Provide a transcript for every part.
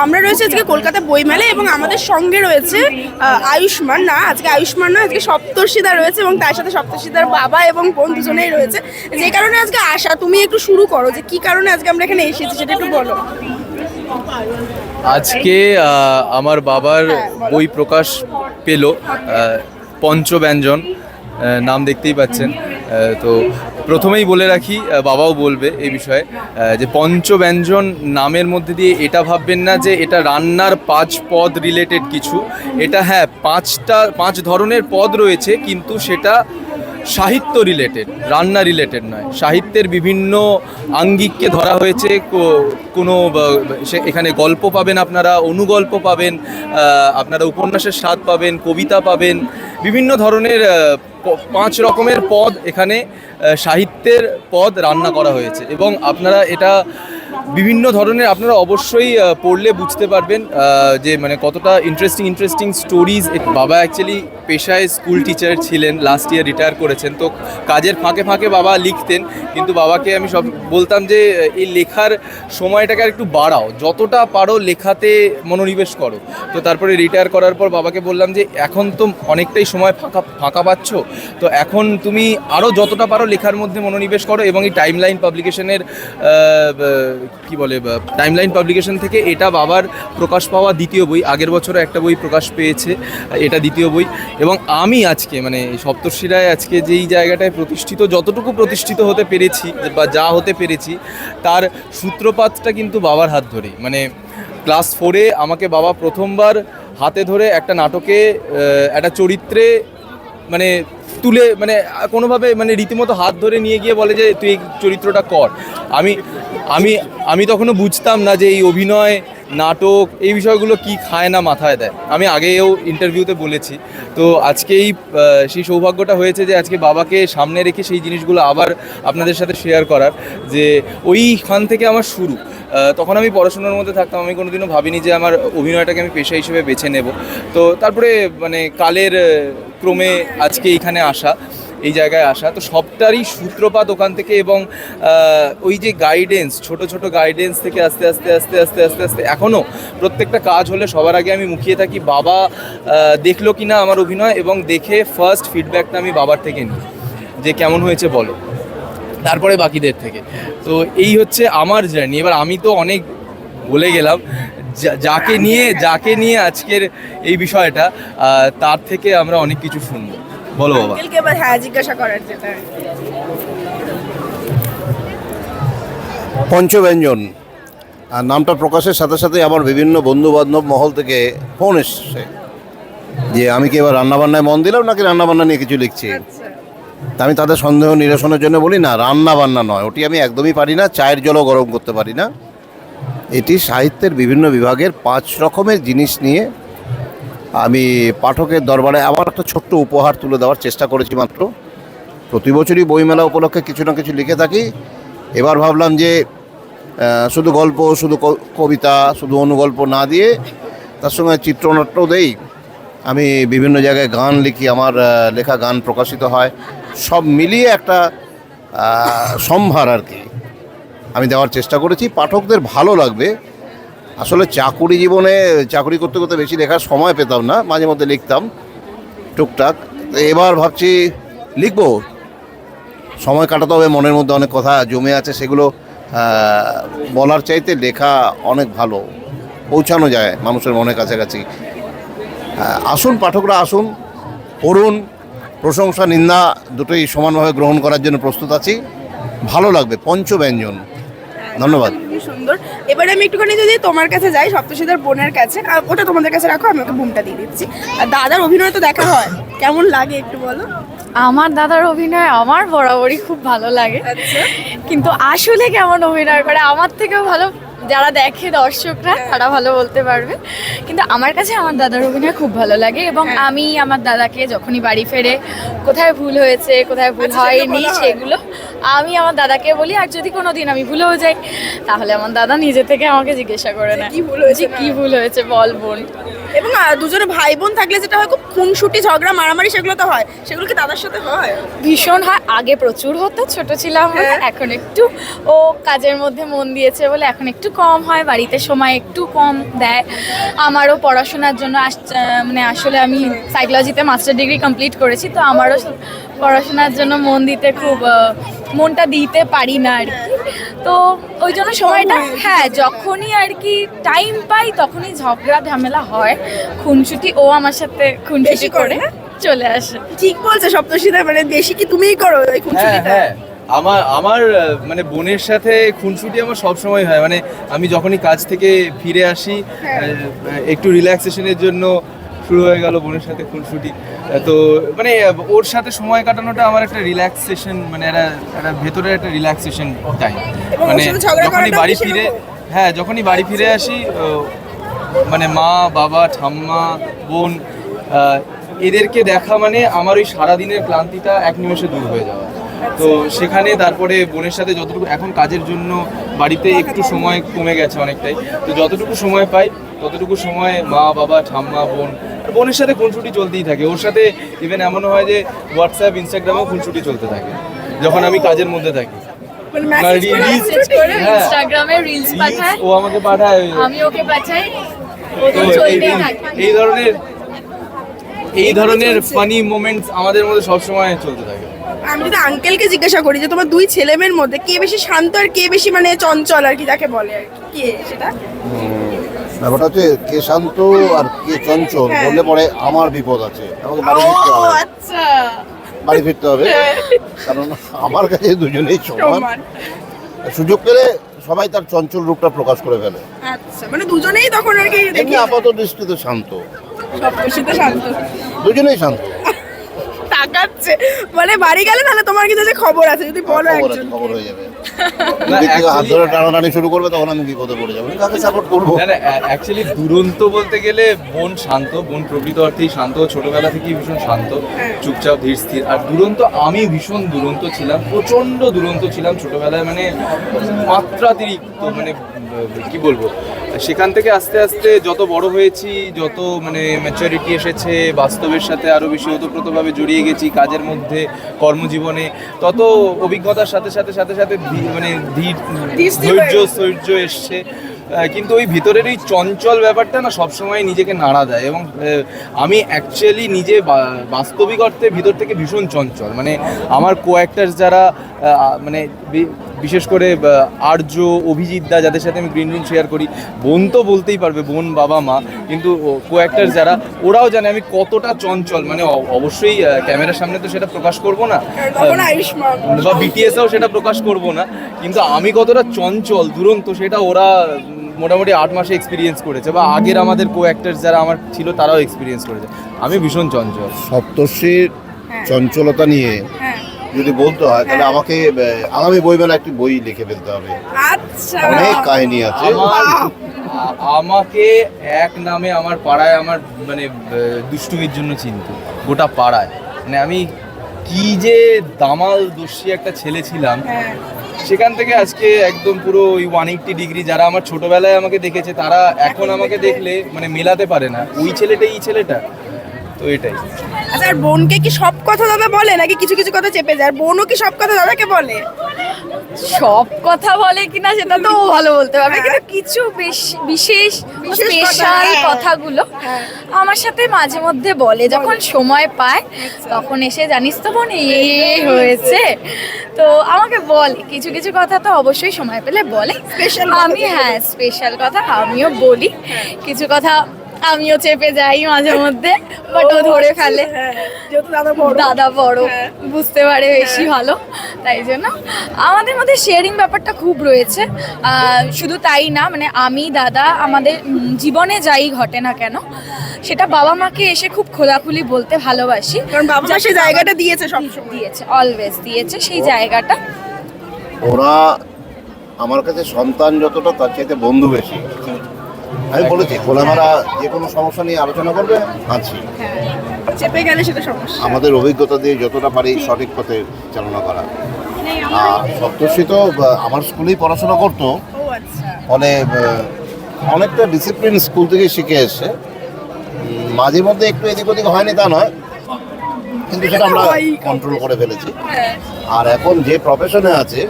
আমরা রয়েছে আজকে কলকাতা বইমেলায় এবং আমাদের সঙ্গে রয়েছে আয়ুষ্মান না, আজকে আয়ুষ্মান না, আজকে সপ্তর্ষিদা রয়েছে এবং তার সাথে সপ্তর্ষিদার বাবা এবং বোন দুজনেই রয়েছে। যে কারণে আজকে আসা, তুমি একটু শুরু করো যে কি কারণে আজকে আমরা এখানে এসেছি সেটা একটু বলো। আজকে আমার বাবার বই প্রকাশ পেল, পঞ্চব্যঞ্জন, নাম দেখতেই পাচ্ছেন। তো প্রথমেই বলে রাখি, বাবাও বলবে এই বিষয়ে, যে পঞ্চব্যঞ্জন নামের মধ্যে দিয়ে এটা ভাববেন না যে এটা রান্নার 5 পদ রিলেটেড কিছু। এটা হ্যাঁ 5 ধরনের পদ রয়েছে, কিন্তু সেটা সাহিত্য রিলেটেড, রান্না রিলেটেড নয়। সাহিত্যের বিভিন্ন আঙ্গিককে ধরা হয়েছে। কোনো এখানে গল্প পাবেন, আপনারা অনুগল্প পাবেন, আপনারা উপন্যাসের স্বাদ পাবেন, কবিতা পাবেন, বিভিন্ন ধরনের 5 রকমের পদ এখানে সাহিত্যের পদ রান্না করা হয়েছে। এবং আপনারা এটা বিভিন্ন ধরনের, আপনারা অবশ্যই পড়লে বুঝতে পারবেন যে মানে কতটা ইন্টারেস্টিং স্টোরিজ। বাবা অ্যাকচুয়ালি পেশায় স্কুল টিচার ছিলেন, লাস্ট ইয়ার রিটায়ার করেছেন। তো কাজের ফাঁকে ফাঁকে বাবা লিখতেন, কিন্তু বাবাকে আমি সব বলতাম যে এই লেখার সময়টাকে আর একটু বাড়াও, যতটা পারো লেখাতে মনোনিবেশ করো। তো তারপরে রিটায়ার করার পর বাবাকে বললাম যে এখন তো অনেকটাই সময় ফাঁকা পাচ্ছ, তো এখন তুমি আরও যতটা পারো লেখার মধ্যে মনোনিবেশ করো। এবং এই টাইমলাইন পাবলিকেশনের টাইমলাইন পাবলিকেশন থেকে এটা বাবার প্রকাশ পাওয়া দ্বিতীয় বই। আগের বছরও একটা বই প্রকাশ পেয়েছে, এটা দ্বিতীয় বই। এবং আমি আজকে মানে সপ্তর্ষিরায় আজকে যেই জায়গাটায় প্রতিষ্ঠিত, যতটুকু প্রতিষ্ঠিত হতে পেরেছি বা যা হতে পেরেছি, তার সূত্রপাতটা কিন্তু বাবার হাত ধরেই। মানে ক্লাস 4-এ আমাকে বাবা প্রথমবার হাতে ধরে একটা নাটকে একটা চরিত্রে মানে তুলে, মানে কোনোভাবে মানে রীতিমতো হাত ধরে নিয়ে গিয়ে বলে যে তুই এই চরিত্রটা কর। আমি তখনও বুঝতাম না যে এই অভিনয়, নাটক, এই বিষয়গুলো কি খায় না মাথায় দেয়। আমি আগেও ইন্টারভিউতে বলেছি। তো আজকেই সেই সৌভাগ্যটা হয়েছে যে আজকে বাবাকে সামনে রেখে সেই জিনিসগুলো আবার আপনাদের সাথে শেয়ার করার। যে ওইখান থেকে আমার শুরু। তখন আমি পড়াশোনার মধ্যে থাকতাম, আমি কোনোদিনও ভাবিনি যে আমার অভিনয়টাকে আমি পেশা হিসেবে বেছে নেব। তো তারপরে মানে কালের ক্রমে আজকে এইখানে আসা, এই জায়গায় আসা, তো সবটারই সূত্রপাত ওখান থেকে। এবং ওই যে গাইডেন্স, ছোট ছোট গাইডেন্স থেকে আস্তে আস্তে আস্তে আস্তে আস্তে আস্তে এখনও প্রত্যেকটা কাজ হলে সবার আগে আমি মুখিয়ে থাকি বাবা দেখলো কি না আমার অভিনয়, এবং দেখে ফার্স্ট ফিডব্যাকটা আমি বাবার থেকে নিই যে কেমন হয়েছে বলো, তারপরে বাকিদের থেকে। তো এই হচ্ছে আমার জার্নি। এবার আমি তো অনেক বলে গেলাম, যাকে নিয়ে আজকের এই বিষয়টা, তার থেকে আমরা অনেক কিছু শুনবো। বলো বাবা। হ্যাঁ, জিজ্ঞাসা করার যেটা পঞ্চব্যঞ্জন নামটা প্রকাশের সাথে সাথে আমার বিভিন্ন বন্ধুবান্ধব মহল থেকে ফোন এসছে যে আমি কি এবার রান্নাবান্নায় মন দিলাম নাকি রান্নাবান্না নিয়ে কিছু লিখছি। তা আমি তাদের সন্দেহ নিরসনের জন্য বলি, না, রান্নাবান্না নয়, ওটি আমি একদমই পারি না, চায়ের জলও গরম করতে পারি না। এটি সাহিত্যের বিভিন্ন বিভাগের 5 রকমের জিনিস নিয়ে আমি পাঠকের দরবারে আমার একটা ছোট্ট উপহার তুলে দেওয়ার চেষ্টা করেছি মাত্র। প্রতি বছরই বইমেলা উপলক্ষে কিছু না কিছু লিখে থাকি। এবার ভাবলাম যে শুধু গল্প, শুধু কবিতা, শুধু অনুগল্প না দিয়ে তার সঙ্গে চিত্রনাট্যও দেই। আমি বিভিন্ন জায়গায় গান লিখি, আমার লেখা গান প্রকাশিত হয়। সব মিলিয়ে একটা সম্ভার আর কি আমি দেওয়ার চেষ্টা করেছি। পাঠকদের ভালো লাগবে। আসলে চাকুরি করতে করতে বেশি লেখার সময় পেতাম না, মাঝে মধ্যে লিখতাম টুকটাক। এবার ভাবছি লিখব, সময় কাটাতে হবে, মনের মধ্যে অনেক কথা জমে আছে, সেগুলো বলার চাইতে লেখা অনেক ভালো, পৌঁছানো যায় মানুষের মনের কাছাকাছি। আসুন পাঠকরা, আসুন, পড়ুন, প্রশংসা নিন্দা দুটোই সমানভাবে গ্রহণ করার জন্য প্রস্তুত আছি। ভালো লাগবে। পঞ্চব্যঞ্জন। ধন্যবাদ। সুন্দর। এবারে আমি একটুখানি যদি তোমার কাছে যাই, সপ্তর্ষিদার বোনের কাছে, ওটা তোমাদের কাছে রাখো, আমি ওকে বুমটা দিয়ে দিচ্ছি। আর দাদার অভিনয় তো দেখা হয়, কেমন লাগে একটু বলো। আমার দাদার অভিনয় আমার বরাবরই খুব ভালো লাগে। কিন্তু আসলে কেমন অভিনয় করে আমার থেকেও ভালো যারা দেখে দর্শকরা তারা ভালো বলতে পারবে। কিন্তু আমার কাছে আমার দাদার অভিনয় খুব ভালো লাগে। এবং আমি আমার দাদাকে যখনই বাড়ি ফেরে কোথায় ভুল হয়েছে, কোথায় ভুল হয়নি, সেগুলো আমি আমার দাদাকে বলি। আর যদি কোনো দিন আমি ভুলেও যাই, তাহলে আমার দাদা নিজে থেকে আমাকে জিজ্ঞাসা করে না কি ভুল হয়েছে বল বোন। এবং দুজনে ভাই বোন থাকলে যেটা হয়, খুব খুনসুটি, ঝগড়া, মারামারি, সেগুলো তো হয়। সেগুলো কি দাদার সাথে হয়? ভীষণ হয়। আগে প্রচুর হতো, ছোট ছিলাম, এখন একটু ও কাজের মধ্যে মন দিয়েছে বলে এখন একটু কম হয়, বাড়িতে সময় একটু কম দেয়। আমারও পড়াশোনার জন্য মানে আসলে আমি সাইকোলজিতে মাস্টার ডিগ্রি কমপ্লিট করেছি, তো আমারও পড়াশোনার জন্য মনটা দিতে পারি না আর কি। তো ওই জন্য সময়টা, হ্যাঁ, যখনই আর কি টাইম পাই তখনই ঝগড়া ঝামেলা হয়, খুনসুটি, ও আমার সাথে খুনসুটি বেশি করে করে চলে আসে। ঠিক বলছে সপ্তর্ষিদা, মানে বেশি কি তুমিই করো এই হ্যাঁ খুনসুটিটা? হ্যাঁ, আমার মানে বোনের সাথে খুনসুটি আমার সব সময় হয়। মানে আমি যখনই কাজ থেকে ফিরে আসি, একটু রিল্যাক্সেশনের জন্য শুরু হয়ে গেল বোনের সাথে খুনসুটি। তো মানে ওর সাথে সময় কাটানোটা আমার একটা রিল্যাক্সেশন, মানে একটা ভেতরের একটা রিল্যাক্সেশন টাইম। এবং ওর মানে সাথে ঝগড়া যখনই করাটাও বাড়ি কি ফিরে, সেরকম? হ্যাঁ, যখনই বাড়ি ফিরে আসি, মানে মা, বাবা, ঠাম্মা, বোন, এদেরকে দেখা মানে আমার ওই সারাদিনের ক্লান্তিটা এক নিমেষে দূর হয়ে যাওয়া। তো সেখানে তারপরে বোনের সাথে যতটুকু, এখন কাজের জন্য বাড়িতে একটু সময় কমে গেছে অনেকটাই, তো যতটুকু সময় পাই ততটুকু সময় মা, বাবা, ঠাম্মা, বোন, আর বোনের সাথে খুনসুটি চলতেই থাকে। ওর সাথে ইভেন এমনও হয় যে হোয়াটসঅ্যাপ, ইনস্টাগ্রামেও খুনসুটি চলতে থাকে যখন আমি কাজের মধ্যে থাকি। মানে মেসেজ করে Reels মেসেজ করে হ্যাঁ। ইনস্টাগ্রামে রিলস পাঠায়, ও আমাকে পাঠায়, আমি ওকে পাঠাই, ও তো তো চলতেই থাকে। এই ধরনের ফানি মোমেন্টস আমাদের মধ্যে সবসময় চলতে থাকে। আমি যদি আঙ্কেলকে জিজ্ঞাসা করি যে তোমার দুই ছেলে মেয়ের মধ্যে কে বেশি শান্ত আর কে বেশি মানে চঞ্চল আর কি, যাকে বলে আর কি, কে সেটা? ব্যাপারটা হচ্ছে কে শান্ত আর কে চঞ্চল হ্যাঁ। বললে পরে আমার বিপদ আছে, আমাকে বাড়ি ফিরতে ও হবে, আচ্ছা, বাড়ি ফিরতে হবে, কারণ আমার কাছে দুজনেই সমান। সমান। সুযোগ পেলে সবাই তার চঞ্চল রূপটা প্রকাশ করে ফেলে। আচ্ছা, মানে দুজনেই তখন আর কি এমনি দেখি আপাত দৃষ্টিতে শান্ত, সপ্তর্ষিদা শান্ত দুজনেই শান্ত। তাকাচ্ছে, মানে বাড়ি গেলে তাহলে তোমার কিছু যে খবর আছে যদি বলো খবর আছে, একজন। খবর হয়ে যাবে। না, দুদিক থেকে হাত actually- ধরে টানাটানি শুরু করবে তখন আমি বিপদে পড়ে যাবো, কাকে সাপোর্ট করবো? না না, অ্যাকচুয়ালি দুরন্ত বলতে গেলে বোন শান্ত, বোন প্রকৃত অর্থেই শান্ত, ছোটবেলা থেকেই ভীষণ শান্ত, চুপচাপ ধীর স্থির। আর দুরন্ত, আমি ভীষণ দুরন্ত ছিলাম, প্রচন্ড দুরন্ত ছিলাম ছোটবেলায়, মানে মাত্রাতিরিক্ত, মানে কি বলবো। সেখান থেকে আস্তে আস্তে যত বড় হয়েছি, যত মানে ম্যাচুরিটি এসেছে, বাস্তবের সাথে আরো বেশি ওতপ্রোতভাবে জড়িয়ে গেছি কাজের মধ্যে, কর্মজীবনে, তত অভিজ্ঞতার সাথে সাথে সাথে সাথে মানে ধৈর্য এসছে। কিন্তু ওই ভিতরের ওই চঞ্চল ব্যাপারটা না সবসময় নিজেকে নাড়া দেয়। এবং আমি অ্যাকচুয়ালি নিজে বাস্তবিক অর্থে ভিতর থেকে ভীষণ চঞ্চল। মানে আমার কো-অ্যাক্টার্স যারা, মানে বিশেষ করে আর্য, অভিজিৎ দা, যাদের সাথে আমি গ্রিন রুম শেয়ার করি, বোন তো বলতেই পারবে, বোন, বাবা, মা, কিন্তু কো-অ্যাক্টার্স যারা, ওরাও জানে আমি কতটা চঞ্চল। মানে অবশ্যই ক্যামেরার সামনে তো সেটা প্রকাশ করব না, তখন আয়ুষ্মান বা বিটিএসেও সেটা প্রকাশ করব না, কিন্তু আমি কতটা চঞ্চল, দুরন্ত, সেটা ওরা মোটামুটি 8 মাসে এক্সপিরিয়েন্স করেছে, বা আগের আমাদের কো-অ্যাক্টার্স যারা আমার ছিল তারাও এক্সপিরিয়েন্স করেছে। আমি ভীষণ চঞ্চল। সপ্তর্ষির চঞ্চলতা নিয়ে হ্যাঁ, যদি বলতে হয় তাহলে আমাকে আগামী বইমেলা একটি বই লিখে ফেলতে হবে। আচ্ছা, অনেক কাহিনী আছে। আমাকে এক নামে আমার পাড়ায় আমার মানে দুষ্টুমির জন্য চিনতো, গোটা পাড়ায়। মানে আমি কি যে দামাল দোষী একটা ছেলে ছিলাম, হ্যাঁ। সেখান থেকে আজকে একদম পুরো ওই 180 ডিগ্রি। যারা আমার ছোটবেলায় আমাকে দেখেছে তারা এখন আমাকে দেখলে মানে মেলাতে পারে না, ওই ছেলেটা এই ছেলেটা। তো এটাই। আচ্ছা, আর বোনকে কি সব কথা দাদা বলে নাকি কিছু কিছু কথা চেপে যায়? আর বোনও কি সব কথা দাদাকে বলে? সব কথা বলে কিনা সেটা তো ও ভালো বলতে পারবে, কিন্তু কিছু বিশেষ বিশেষ কথা, স্পেশাল হ্যাঁ। কথাগুলো আমার সাথে মাঝে মধ্যে বলে, যখন সময় পায় তখন এসে, জানিস তো বোন এই হয়েছে, তো আমাকে বলে কিছু কিছু কথা, তো অবশ্যই সময় পেলে বলে। Special আমি, হ্যাঁ, স্পেশাল কথা আমিও বলি, কিছু কথা আমিও চেপে যাই মাঝে মধ্যে, বাট ও ধরে ফেলে। হ্যাঁ, যেহেতু দাদা বড়। হ্যাঁ, বুঝতে পারে বেশি ভালো, তাই জন্য আমাদের মধ্যে শেয়ারিং ব্যাপারটা খুব রয়েছে। শুধু তাই না, মানে আমি দাদা আমাদের জীবনে যাই ঘটে না কেন, সেটা বাবা মাকে এসে খুব খোলাখুলি বলতে ভালোবাসি, কারণ বাবা মা সেই জায়গাটা দিয়েছে সবসময়। দিয়েছে, অলওয়েজ দিয়েছে সেই জায়গাটা। ওরা আমার কাছে সন্তান যতটা, তার চাইতে বন্ধু বেশি। আমি বলেছি খোলামেলা যে কোনো সমস্যা নিয়ে আলোচনা করবে, আছি। চেপে গেলে সেটা সমস্যা। আমাদের অভিজ্ঞতা দিয়ে যতটা পারি সঠিক পথে চালনা করা। আর সপ্তর্ষি তো আমার স্কুলেই পড়াশোনা করতো, ও আচ্ছা, ফলে অনেকটা ডিসিপ্লিন স্কুল থেকে শিখে এসছে। মাঝে মধ্যে একটু এদিক ওদিক হয়নি তা নয়, কিন্তু সেটা আমরা কন্ট্রোল করে ফেলেছি। হ্যাঁ, আর এখন যে প্রফেশনে আছে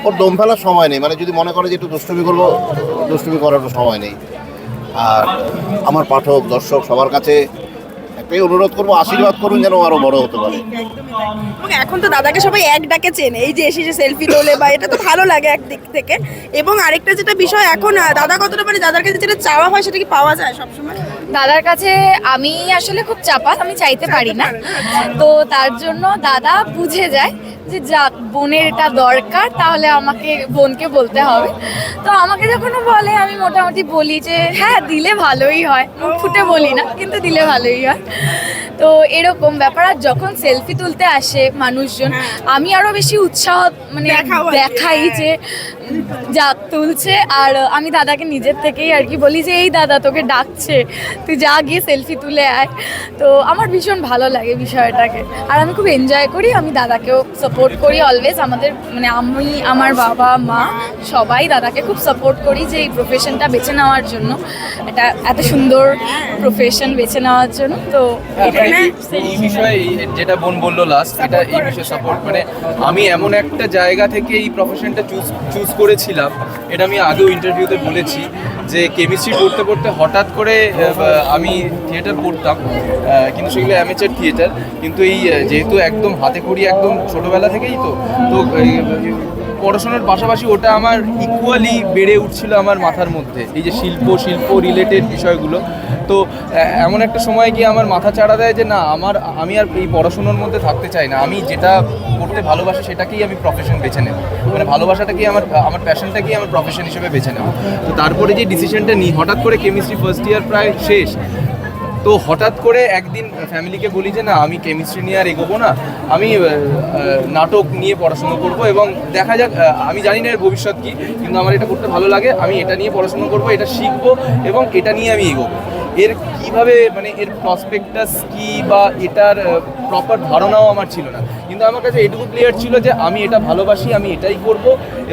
ওর দম ফেলার সময় নেই, মানে যদি মনে করে যে একটু দুষ্টুমি করবো, দুষ্টুমি করার সময় নেই। আর আমার পাঠক দর্শক সবার কাছে একটাই অনুরোধ করবো, আশীর্বাদ করুন যেন আরো বড় হতে পারে। এবং এখন তো দাদাকে সবাই এক ডাকে চেনে, এই যে এসে সেলফি তোলে বা এটা তো ভালো লাগে একদিক থেকে। এবং আরেকটা যেটা বিষয়, এখন দাদা কতটা মানে দাদার কাছে যেটা চাওয়া হয় সেটা কি পাওয়া যায় সবসময়? দাদার কাছে আমি আসলে খুব চাপা, আমি চাইতে পারি না, তো তার জন্য দাদা বুঝে যায় যে যা বোনের এটা দরকার, তাহলে আমাকে বোনকে বলতে হবে। তো আমাকে যখন ও বলে আমি মোটামুটি বলি যে হ্যাঁ দিলে ভালোই হয়, মুখ ফুটে বলি না কিন্তু দিলে ভালোই হয়। তো এরকম ব্যাপার। আর যখন সেলফি তুলতে আসে মানুষজন, আমি আরো বেশি উৎসাহ মানে দেখাই যে যা তুলছে। আর আমি দাদাকে নিজের থেকেই আর কি বলি যে এই দাদা তোকে ডাকছে, তুই যা গিয়ে সেলফি তুলে আয়। তো আমার ভীষণ ভালো লাগে বিষয়টাকে, আর আমি খুব এনজয় করি। আমি দাদাকেও সাপোর্ট করি অলওয়েজ। আমাদের মানে আমি, আমার বাবা মা সবাই দাদাকে খুব সাপোর্ট করি যে এই প্রফেশনটা বেছে নেওয়ার জন্য, এটা এত সুন্দর প্রফেশন বেছে নেওয়ার জন্য। তো এই বিষয়ে যেটা বোন বললো লাস্ট, এটা এই বিষয়ে সাপোর্ট, মানে আমি এমন একটা জায়গা থেকে এই প্রফেশনটা চুজ করেছিলাম, এটা আমি আগেও ইন্টারভিউতে বলেছি যে কেমিস্ট্রি পড়তে পড়তে হঠাৎ করে আমি থিয়েটার পড়তাম, কিন্তু সেগুলো অ্যামেচার থিয়েটার, কিন্তু এই যেহেতু একদম হাতে খড়ি একদম ছোটোবেলা থেকেই তো পড়াশোনার পাশাপাশি ওটা আমার ইকুয়ালি বেড়ে উঠছিল আমার মাথার মধ্যে, এই যে শিল্প রিলেটেড বিষয়গুলো। তো এমন একটা সময় গিয়ে আমার মাথা চাড়া দেয় যে না, আমি আর এই পড়াশোনার মধ্যে থাকতে চাই না, আমি যেটা করতে ভালোবাসি সেটাকেই আমি প্রফেশন বেছে নেব, মানে ভালোবাসাটাকেই আমার প্যাশনটাকেই আমার প্রফেশন হিসেবে বেছে নেব। তো তারপরে যে ডিসিশনটা নিই, হঠাৎ করে কেমিস্ট্রি ফার্স্ট ইয়ার প্রায় শেষ, তো হঠাৎ করে একদিন ফ্যামিলিকে বলি যে না, আমি কেমিস্ট্রি নিয়ে আর এগোবো না, আমি নাটক নিয়ে পড়াশোনা করব এবং দেখা যাক, আমি জানি না এর ভবিষ্যৎ কী, কিন্তু আমার এটা করতে ভালো লাগে, আমি এটা নিয়ে পড়াশোনা করব, এটা শিখবো এবং এটা নিয়ে আমি এগোবো। এর কীভাবে মানে এর প্রসপেক্টাস কী বা এটার প্রপার ধারণাও আমার ছিল না, কিন্তু আমার কাছে এটুকু ক্লিয়ার ছিল যে আমি এটা ভালোবাসি, আমি এটাই করব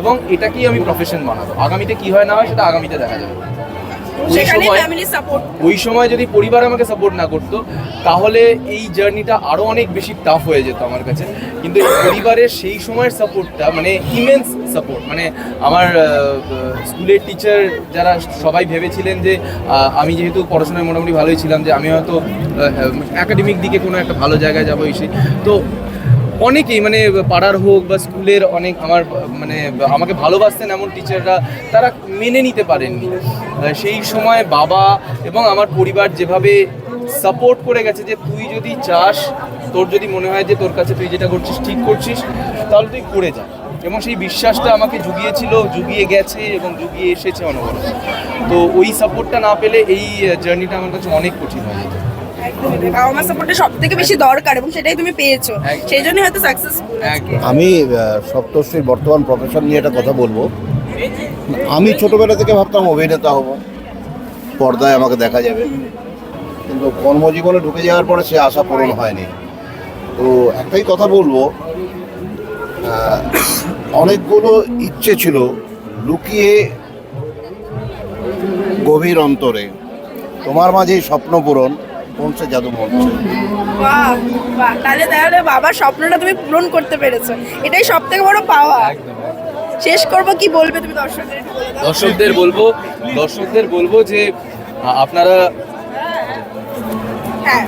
এবং এটাকেই আমি প্রফেশন বানাবো। আগামীতে কী হয় না হয় সেটা আগামীতে দেখা যাবে। ওই সময় যদি পরিবার আমাকে সাপোর্ট না করতো তাহলে এই জার্নিটা আরো অনেক বেশি টাফ হয়ে যেত আমার কাছে, কিন্তু পরিবারের সেই সময়ের সাপোর্টটা মানে ইমেন্স সাপোর্ট, মানে আমার স্কুলের টিচার যারা সবাই ভেবেছিলেন যে আমি যেহেতু পড়াশোনায় মোটামুটি ভালোই ছিলাম, যে আমি হয়তো একাডেমিক দিকে কোনো একটা ভালো জায়গায় যাবো এসে, তো অনেকেই মানে পাড়ার হোক বা স্কুলের অনেক মানে আমাকে ভালোবাসতেন এমন টিচাররা, তারা মেনে নিতে পারেননি সেই সময় বাবা এবং আমার পরিবার যেভাবে সাপোর্ট করে গেছে যে তুই যদি চাস, তোর যদি মনে হয় যে তোর কাছে তুই যেটা করছিস ঠিক করছিস, তাহলে তুই করে যা, এবং সেই বিশ্বাসটা আমাকে জুগিয়ে গেছে এবং জুগিয়ে এসেছে অনবরত। তো ওই সাপোর্টটা না পেলে এই জার্নিটা আমার কাছে অনেক কঠিন হয়ে যেত। বাবা মা সাপোর্টটা সবথেকে বেশি দরকার এবং সেটাই তুমি পেয়েছো, সেই জন্যই হয়তো সাকসেসফুল। আমি সপ্তর্ষির বর্তমান প্রফেশন নিয়ে একটা কথা বলবো। আমি ছোটবেলা থেকে ভাবতাম অভিনেতা হব, পর্দায় আমাকে দেখা যাবে, কিন্তু কর্মজীবনে ঢুকে যাওয়ার পরে সে আশা পূরণ হয়নি। তো একটাই কথা বলবো, অনেকগুলো ইচ্ছে ছিল লুকিয়ে গভীর অন্তরে, তোমার মাঝে স্বপ্ন পূরণ কোন সে জাদু মন্ত্র। তাহলে বাবার স্বপ্নটা তুমি পূরণ করতে পেরেছো, এটাই সব থেকে বড় পাওয়া। শেষ করবো, কি বলবে তুমি দর্শকদের বলবো যে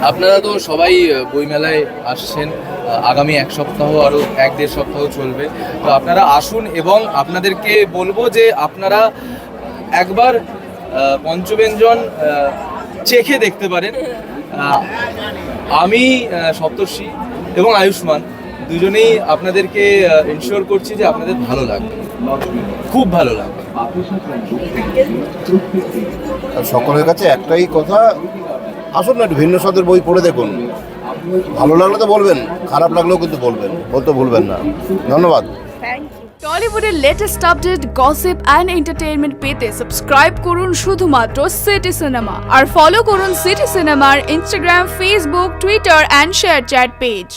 আপনারা তো সবাই বইমেলায় আসছেন, আগামী এক সপ্তাহ আরও 1-1.5 সপ্তাহ চলবে, তো আপনারা আসুন এবং আপনাদেরকে বলবো যে আপনারা একবার পঞ্চব্যঞ্জন চেখে দেখতে পারেন। আমি সপ্তর্ষি এবং আয়ুষ্মান দুজনেই আপনাদেরকে ইনশিওর করছি যে আপনাদের ভালো লাগবে, খুব ভালো লাগবে। সকলের কাছে একটাই কথা, আসুন না একটু ভিন্ন স্বাদের বই পড়ে দেখুন, ভালো লাগলে তো বলবেন, খারাপ লাগলেও কিন্তু বলতে ভুলবেন না। ধন্যবাদ। টলিউডের latest update, gossip and entertainment পেতে সাবস্ক্রাইব করুন শুধুমাত্র সিটি সিনেমা, আর ফলো করুন সিটি সিনেমার Instagram, Facebook, Twitter and ShareChat page.